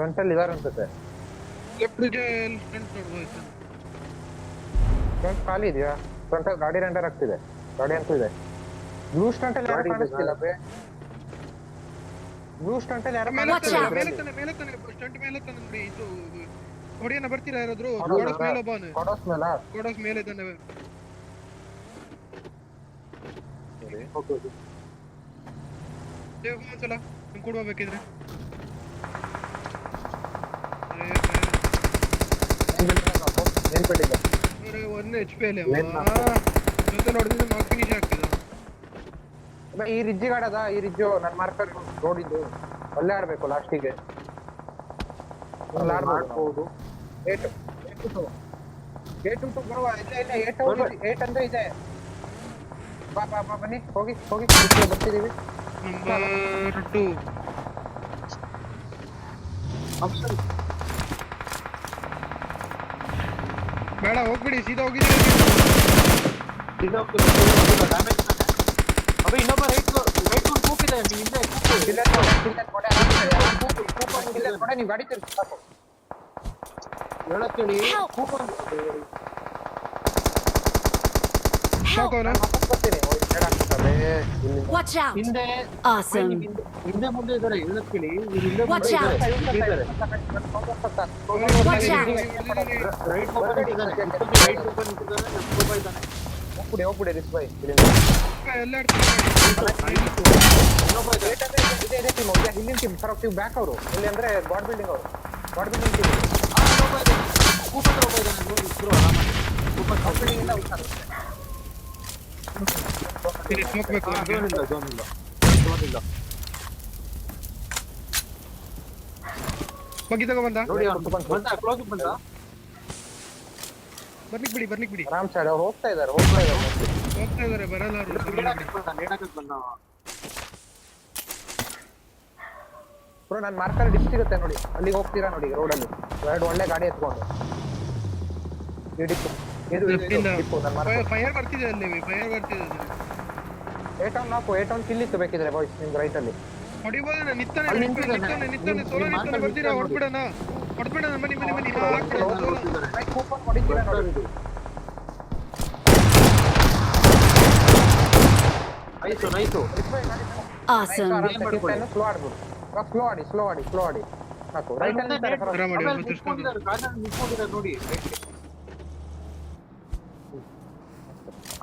Front ಅಲ್ಲಿ ಇದಾರೆ ಅನ್ಸುತ್ತೆ. ಲೆಫ್ಟ್ ಇದೆ ಫ್ರಂಟ್ ನೋಡ್ಬೋದು. ಫ್ರಂಟ್ ಖಾಲಿ ಇದೆಯಾ? ಫ್ರಂಟ್ ಅಲ್ಲಿ ಗಾಡಿ ರೆಂಡರ್ ಆಗ್ತಿದೆ. ಗಾಡಿ ಅಂತೂ ಇದೆ. ಬ್ಲೂ ಸ್ಟಂಟ್ ಅಲ್ಲಿ ಯಾರು ಕಾಣಿಸ್ತಿಲ್ಲ ಬೇ. ಬ್ಲೂ ಸ್ಟಂಟ್ ಅಲ್ಲಿ ಯಾರು ಕಾಣಿಸ್ತಿಲ್ಲ. ಮೇಲೆ ತಾನೆ ಸ್ಟಂಟ್ ಮೇಲೆ ತಾನೆ ನೋಡಿ. ಇದು ಹೊಡಿಯನ್ನ ಬರ್ತೀರಾ ಯಾರಾದ್ರೂ? ಕೋಡಸ್ ಮೇಲೆ ಒಬ್ಬಾನೆ. ಕೋಡಸ್ ಮೇಲೆ ಇದ್ದಾನೆ. Okay okay. ದೇವ್ ಒಂದ್ಸಲ ನಿಮ್ ಕೂಡ ಹೋಗ್ಬೇಕಿದ್ರೆ. ಒನ್ HP ಅಲ್ಲಿ ಜೊತೆ ನೋಡಿದ್ರೆ ನಾಕ್ ಫಿನಿಶ್ ಆಗ್ತಿದೆ. ಈ ರಿಜ್ಜಿ ಗಾಡದ ಈ ರಿಜ್ಜು ನನ್ನ ಮಾರ್ಕರ್ ನೋಡಿದ್ದು ಅಲ್ಲೇ ಆಡ್ಬೇಕು ಲಾಸ್ಟಿಗೆ. ಆಡ್ಬೋದು. ಏಟ್ ಬರುವ ಇಲ್ಲ 8 ಅಂದ್ರೆ ಇದೆ. ಬಾ ಬಾ ಬಾ ಬನ್ನಿ ಹೋಗಿ ಬರ್ತಿದೀವಿ. ನಂಬರ್ 2 ಆಪ್ಷನ್ ಬೇಡ ಹೋಗ್ಬಿಡಿ ಸೀದಾ ಹೋಗಿದ್ದೀವಿ. ಡ್ಯಾಮೇಜ್ ಅಬ್ಬ ಇನ್ನೊಬ್ಬ ರೈಟ್ ಒಂದು ಕೂಪಿದೆ ಹಿಂದೆ. ನೀವು ಗಾಡಿ ತಿರ್ಗಿ ಸಾಕು. ಹೇಳಕ್ಕೇಳಿ ಕೂಪ ಹಿಂದೆ ಹಿಂದೆ ಮುಂದೆ ಇದಾರೆ. ಹೇಳಕ್ಕೇಳಿ ಹಿಂದೆ ರೈಟ್ ಓಪನ್ ಇಟ್ಟಿದ್ದಾರೆ. ರೈಟ್ ಓಪನ್ ಇಟ್ಟಿದ್ದಾರೆ. ಲೆಫ್ಟ್ ಓಪನ್ ಇದ್ದಾನೆ. ಹೋಗ್ಬಿಡಿ ರಿಸ್ ಬೈ. ಇಲ್ಲಿನ ಟೀಮ್ ಕರೆಕ್ಟ್ ಬ್ಯಾಕ್ ಅವರು ಇಲ್ಲಿ ಅಂದ್ರೆ ಗಾಡ್ ಬಿಲ್ಡಿಂಗ್ ಅವರು. God building team coupon open ಇದ್ದಾನೆ ನೋಡಿ. ಇಬ್ರು ಆರಾಮಾಗಿ ಕೂಪನ್ ಬಿಲ್ಡಿಂಗ್ ಇಂದ ಹೋಗ್ತಾರೆ. ಜೋನ್ ಇಲ್ಲ. ಬಗ್ಗಿ ತಗೋ ಬಂದ ನೋಡಿ ಬಂದ ಕ್ಲೋಸ್ ಬಂದ. ಬರ್ಲಿಕ್ ಬಿಡಿ ಆರಾಮ್ ಸೈಡ್ ಅವ್ರು ಹೋಗ್ತಾ ಇದಾರೆ ಬರಲ್ಲ ಬಂದ. ಬ್ರೋ ನನ್ನ ಮಾರ್ಕರ್ ಡಿಪ್ ಸಿಗುತ್ತೆ ನೋಡಿ. ಅಲ್ಲಿಗೆ ಹೋಗ್ತೀರಾ ನೋಡಿ ರೋಡಲ್ಲಿ ಎರಡು ಒಳ್ಳೆ ಗಾಡಿ ಎತ್ಕೊಂಡು. ಫೈರ್ ಬರ್ತಿದೆ ಅಲ್ಲಿ. ಏಟೌನ್ ಕಿಲ್ ಇತ್ತು ಬೇಕಿದ್ರೆ ಬಾಯ್ಸ್ ನಿಮ್ ರೈಟ್ ಅಲ್ಲಿ ಹೊಡಿಬೋದ. ನಿತ್ತಾನೆ ಸೋಲೋ ನಿತ್ತಾನೆ. ಬರ್ತೀರಾ? ಹೊಡ್ಬಿಡೋಣ ಬನ್ನಿ. ಕೂಪನ್ ಹೊಡಿತೀರಾ ನೋಡಿ. Nice Awesome. ಸ್ಲೋ ಆಡಿ ಸಾಕು. ರೈಟ್ ಅಲ್ಲಿ ನೋಡಿ.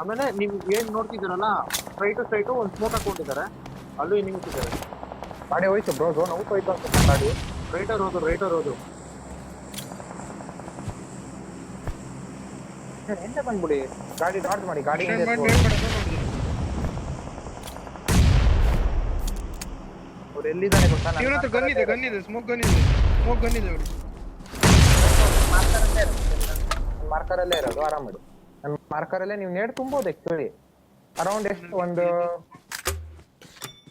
ಆಮೇಲೆ ನೀವು ಏನ್ ನೋಡ್ತಿದ್ದೀರಲ್ಲ ಸ್ಟ್ರೈಟು ಒಂದು ಸ್ಮೋಕ್ ಹಾಕೊಂಡಿದ್ದಾರೆ. ಅಲ್ಲೂ ಇನ್ನಿಂಗ್ಸ್ ಇದ್ದಾರೆ. ಗಾಡಿ ಹೋಯ್ತು ಬ್ರೋ. ಝೋನ್ ಔಟ್ ಹೋಯ್ತು ಅಂತ ಗಾಡಿ. ರೈಟರ್ ಹೋದು ಎಂತ ಬಂದ್ಬಿಡಿ. ಗಾಡಿ ಡಾಟ್ ಮಾಡಿ. ಗಾಡಿ ಅವ್ರು ಎಲ್ಲಿದ್ದಾರೆ ಗೊತ್ತಾ? ಗನ್ ಇದೆ ಸ್ಮೋಕ್ ಗನ್ ಇದೆ ಅವ್ರು. ಮಾರ್ಕರ್ ಅಲ್ಲೇ ಇರೋದು. ಆರಾಮ್ ಮಾಡಿ. ನನ್ನ ಮಾರ್ಕರ್ ಅಲ್ಲೇ ನೀವು ನೇಡ್ ತುಂಬೋದು ಆಕ್ಚುಲಿ. ಅರೌಂಡ್ ಎಷ್ಟು ಒಂದು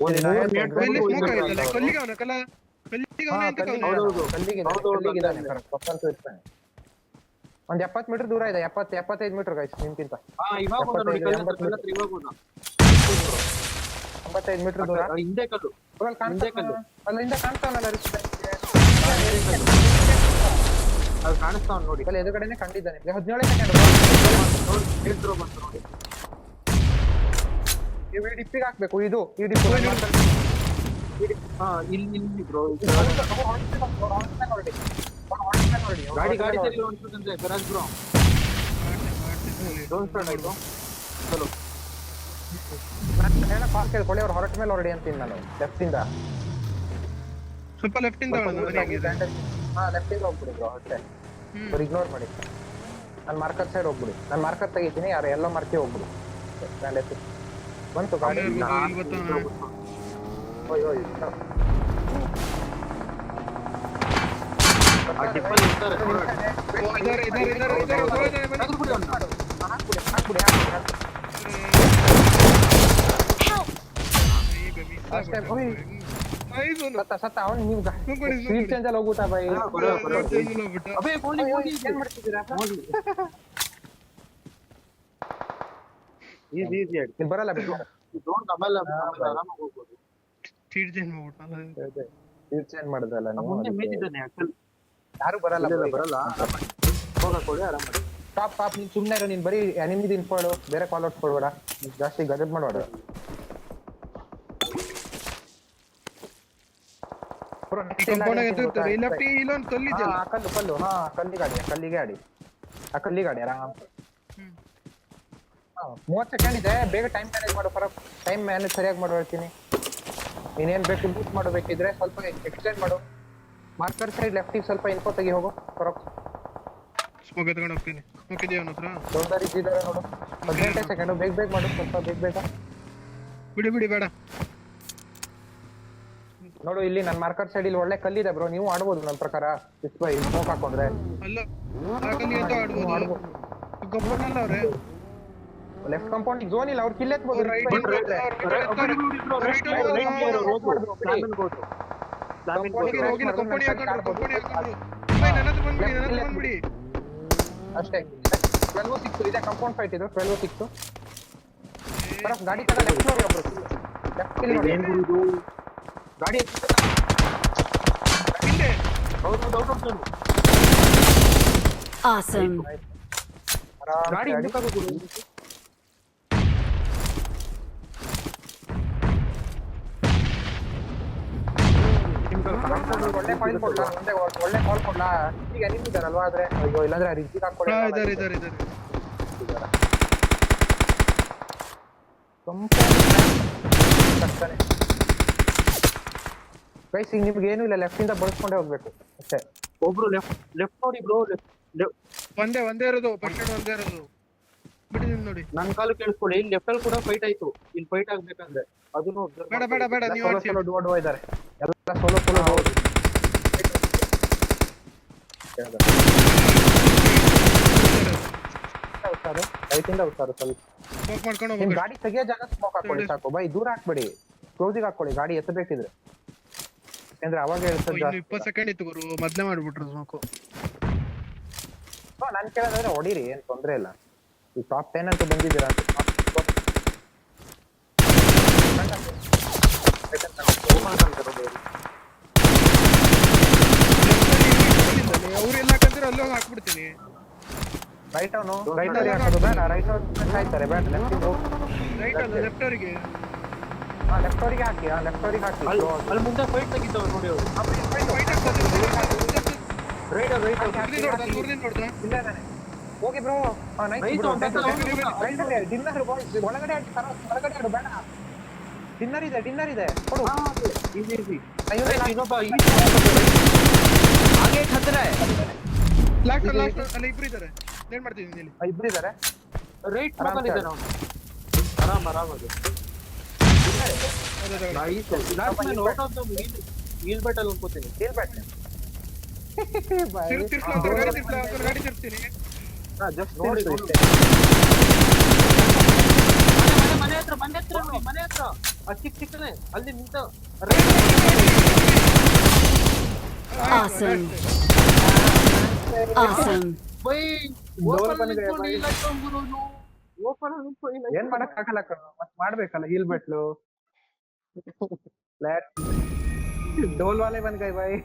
ಒಂದ್ 70 ಮೀಟರ್ ದೂರ ಇದೆ. 75 ಮೀಟರ್ ಗೈಸ್ ನಿಮ್ಗಿಂತ 95 ಮೀಟರ್ ದೂರ. ಹಿಂದೆ ಕಲ್ಲು ಅಲ್ಲಿಂದ ಕಾಣ್ತಾವಲ್ಲ ಅದು ಕಾಣಿಸ್ತಾವ ನೋಡಿ. ಅಲ್ಲಿ ಎದುರುಗಡೆನೆ ಕಂಡಿದ್ದಾನೆ. 17 ಸೆಕೆಂಡ್ ನೋಡಿ. ನೀವು ಈ ಡಿಪ್ಪಿಗೆ ಹಾಕ್ಬೇಕು. ಇದು ಈ ಡಿಪ್ ಇಲ್ಲಿ ಬ್ರೋ ಗಾಡಿ ಸರಿ ಹೊಂಟಿದಂತೆ ಬರಾಜ್ ಬ್ರೋ. ಡೋಂಟ್ ಸ್ಟಾರ್ಟ್ ಆಯ್ತು. ಚಲೋ ಹೇಳ ಪಾಸ್ ಕೇಳ್ಕೊಳ್ಳಿ. ಅವ್ರು ಹೊರಟ ಮೇಲೆ ಹೊರಡಿ ಅಂತೀನಿ ನಾನು. ಲೆಫ್ಟ್ ಇಂದ ಸ್ವಲ್ಪ ಲೆಫ್ಟ್ ಇಂದ ಲೆಫ್ಟ್ ಇಂದ ಹೋಗ್ಬಿಡಿ ಬ್ರೋ ಅಷ್ಟೇ. ಇಗ್ನೋರ್ ಮಾಡಿ. ನಾನು ಮಾರ್ಕರ್ ಸೈಡ್ ಹೋಗ್ಬಿಡಿ. ನಾನು ಮಾರ್ಕರ್ ತೆಗಿತೀನಿ. ಯಾರು ಎಲ್ಲೋ ಮಾರ್ಕಿ ಹೋಗ್ಬಿಡಿ. ಬಂತು ಗಾಡಿ. ಸತ್ತ ಅವನು. ನೀವು ಸ್ವೀಟ್ ಚೇಂಜ್ ಅಲ್ಲಿ ಹೋಗ್ಬಿಟ್ಟ ಬೈ. ಏನ್ ಮಾಡ್ತಿದ್ದೀರಾ? ಈಸಿ ಬರಲ್ಲ ಆಮೇಲೆ ಆರಾಮಾಗಿ ಹೋಗ್ಬೋದು. ಸೀಟ್ ಚೇಂಜ್ ಮಾಡ್ಬಿಟ್ಟ. ಚೇಂಜ್ ಮಾಡಿದ್ರಲ್ಲ ನೀವು ಮುಂದೆ ಅದಕ್ಕೆ. ಮೇದಿದ್ದಾನೆ actually. ಯಾರು ಬರಲ್ಲ ಇಲ್ಲ, bro ಈಗ. ಬರಲ್ಲ ಆರಾಮಾಗಿ ಹೋಗಕ್ಕೊಳ್ಳಿ ಆರಾಮಾಗಿ. ಟಾಪ್ ನೀನ್ ಸುಮ್ನೆ ಇರು, ನೀನ್ ಬರೀ ಎನಿಮಿದ್ ಇನ್ಫೋ ಹೇಳು, ಬೇರೆ ಕಾಲ್ ಔಟ್ ಕೊಡ್ಬೇಡ, ಜಾಸ್ತಿ ಗದದ್ ಮಾಡಬೇಡ. ಲೆಫ್ಟ್ ಇಲ್ಲೊಂದು ಕಲ್ಲಿದೆಯಲ್ಲ ಕಲ್ಲು ಹಾ ಕಲ್ಲಿಗೆ ಆಡಿ ಆ ಕಲ್ಲಿಗೆ ಆಡಿ ಆರಾಮ್. 30 ಸೆಕೆಂಡ್ ಇದೆ, ಬೇಗ ಟೈಮ್ ಮ್ಯಾನೇಜ್ ಮಾಡು ಫರಕ್. ಟೈಮ್ ಮ್ಯಾನೇಜ್ ಸರಿಯಾಗಿ ಮಾಡು ಹೇಳ್ತೀನಿ. ನೀನೇನ್ ಬೇಕು ಬೂಟ್ ಮಾಡಬೇಕಿದ್ರೆ ಸ್ವಲ್ಪ ಎಕ್ಸ್ಟೆಂಡ್ ಮಾಡು. ಮಾರ್ಕರ್ ಸೈಡ್ ಲೆಫ್ಟಿಗೆ ಸ್ವಲ್ಪ ಇನ್ಫೋ ತೆಗಿ ಹೋಗು ಫರಕ್. ಸ್ಮೋಕ್ ಎತ್ಕೊಂಡು ಹೋಗ್ತೀನಿ. ಸ್ಮೋಕ್ ಇದೆಯಾ ಅವನ ಹತ್ರ? ದೊಡ್ಡದಾರಿ ಇದ್ದಿದ್ದಾರೆ ನೋಡು. 15 ಸೆಕೆಂಡ್ ಬೇಗ ಮಾಡು, ಸ್ವಲ್ಪ ಬೇಗ. ಬಿಡಿ ಬೇಡ. ನೋಡು ಇಲ್ಲಿ ನನ್ನ ಮಾರ್ಕರ್ ಸೈಡ್ ಇಲ್ಲಿ ಒಳ್ಳೆ ಕಲ್ಲಿದೆ ಬ್ರೋ, ನೀವು ಆಡ್ಬೋದು ನನ್ನ ಪ್ರಕಾರ. ಸ್ಮೋಕ್ ಹಾಕೊಂಡ್ರೆ ಅಲ್ಲ ಆ ಕಲ್ಲಿ ಅಂತ ಆಡ್ಬೋದು. ಕಂಪೌಂಡ್ ಅವ್ರೆ ಲೆಫ್ಟ್ ಕಾಂಪೌಂಡ್ ಝೋನ್ ಇಲ್ಲ, ಅವ್ರು ಕಿಲ್ ಎತ್ಬೋದು. ರೈಟ್ ಹೋಗಿಲ್ಲ ಕಂಪನಿ ಹಾಕೊಂಡ್ರು ಬಂದ್ಬಿಡಿ. ಅಷ್ಟೇ 12-6 ಇದೆ ಕಂಪೌಂಡ್ ಫೈಟ್ ಇದು. 12-6 ಗಾಡಿ ತಗ ಲೆಫ್ಟ್ ನೋಡಿ ಒಬ್ರು. ಲೆಫ್ಟ್ ಕಿಲ್ ನೋಡಿ ಗಾಡಿ ಹಿಂದೆ Awesome. ಗಾಡಿ ಗಾಡಿ ಒಳ್ಳೆ ಕಾಲ್ ಕೊಡ್ಲಾ, ಒಳ್ಳೆ ಕಾಲ್ ಕೊಡ್ಲಾ. ಈಗ ನಿಂತಿದ್ದಾರಲ್ವಾ, ಆದ್ರೆ ಅಯ್ಯೋ ಇಲ್ಲಾಂದ್ರೆ ರಿಜಿಗ್ ಇದಾರೆ ಗೈಸ್ ಈಗ ನಿಮ್ಗೆ ಏನು ಇಲ್ಲ, ಲೆಫ್ಟ್ ಇಂದ ಬಳಸ್ಕೊಂಡೇ ಹೋಗ್ಬೇಕು ಅಷ್ಟೇ. ಒಬ್ರು ಲೆಫ್ಟ್ ನೋಡಿ ಬ್ರೋ. ಒಂದೇ ಇರೋದು ಫಸ್ಟ್ ಒಂದೇ ಇರೋದು ಬಿಡಿ ನೋಡಿ. ನನ್ ಕಾಲು ಕೇಳಿಸ್ಕೊಳ್ಳಿ, ಇಲ್ಲಿ ಲೆಫ್ಟ್ ಅಲ್ಲಿ ಕೂಡ ಫೈಟ್ ಆಯ್ತು. ಇಲ್ಲಿ ಫೈಟ್ ಆಗ್ಬೇಕಂದ್ರೆ ಅದನ್ನು ಬೇಡ ನೀವು ಸೋಲೋ ಡುವೋ ಇದ್ದಾರೆ ಎಲ್ಲ. ಸೋಲೋ ರೈಟಿಂದ ಉತ್ತಾರೆ ಸ್ವಲ್ಪ. ಸ್ಮೋಕ್ ಮಾಡ್ಕೊಂಡು ನಿಮ್ ಹೋಗ್ಬೇಕು. ಗಾಡಿ ತೆಗಿಯೋ ಜಾಗ ಸ್ಮೋಕ್ ಹಾಕೊಳ್ಳಿ ಸಾಕು ಬೈ, ದೂರ ಹಾಕ್ಬೇಡಿ, ಕ್ಲೋಸಿಗೆ ಹಾಕೊಳ್ಳಿ ಗಾಡಿ ಎತ್ತಬೇಕಿದ್ರೆ. ಯಾಕಂದ್ರೆ ಅವಾಗ ಹೇಳ್ತಾರೆ ಇನ್ನು 20 ಸೆಕೆಂಡ್ ಇತ್ತು ಗುರು, ಮೊದ್ಲೇ ಮಾಡ್ಬಿಟ್ರು ಸ್ಮೋಕು. ನಾನ್ ಕೇಳೋದಾದ್ರೆ ಹೊಡೀರಿ, ಏನ್ ತೊಂದ್ರೆ ಇಲ್ಲ. ಈ ಟಾಪ್ 10 ಅಂತ ಬಂದಿದ್ದೀರಾ ಅವ್ರೆಲ್ಲ ಕಂದ್ರೆ ಅಲ್ಲೋಗಿ ಹಾಕ್ಬಿಡ್ತೀನಿ. ರೈಟ್ ಅವನು ರೈಟ್ ಅಲ್ಲಿ ಹಾಕೋದು ಬೇಡ, ರೈಟ್ ಅವ್ರು ಸಾಯ್ತಾರೆ ಬೇಡ. ಲೆಫ್ಟ್ ರೈಟ್ ಅಲ್ಲ ಲೆಫ್ಟ್ ಅವರಿಗೆ. ಲೆಫ್ಟ್ ಅವರಿಗೆ ಹಾಕಿ, ಲೆಫ್ಟ್ ಅವರಿಗೆ ಹಾಕಿ. ಅಲ್ಲಿ ಮುಂದೆ ಫೈಟ್ ತೆಗಿತಾವೆ ನೋಡಿ ಅವರು. ದೂರದಿಂದ ನೋಡ್ದ ಹೋಗಿ ಬ್ರೋ. ಡಿನ್ನರ್ ಒಳಗಡೆ ಆಡು ಬೇಡ. ಡಿನ್ನರ್ ಇದೆ ಕೊಡು. ಹಾಗೆ ಖತರೆ ಲಾಸ್ಟ್ ಅಲ್ಲ ಇಬ್ರು ಇದ್ದಾರೆ. ಏನ್ ಮಾಡ್ತಿದ್ದೀನಿ ಇಲ್ಲಿ? ಇಬ್ರು ಇದಾರೆ. ರೈಟ್ ಇದೆ ನಾವು. ಆರಾಮಾಗಿ ವೀಲ್ ಬ್ಯಾಟ್ ಅಲ್ಲಿ ಅನ್ಕೋತೀನಿ. ಗಾಡಿ ತಿರ್ಸ್ತೀನಿ. ನೋಡಿ ಮನೆ ಹತ್ರ ಚಿಕ್ಕನೆ ಅಲ್ಲಿ ನಿಂತ. Awesome. Awesome. ಏನ್ ಮಾಡಕ್ ಆಗಲ್ಲ, ಮತ್ ಮಾಡ್ಬೇಕಲ್ಲ ಹೀಲ್ ಬೆಟ್ಲು. ಡೋಲ್ ವಾಲೆ ಬನ್ ಗೈ ಬಾಯ್.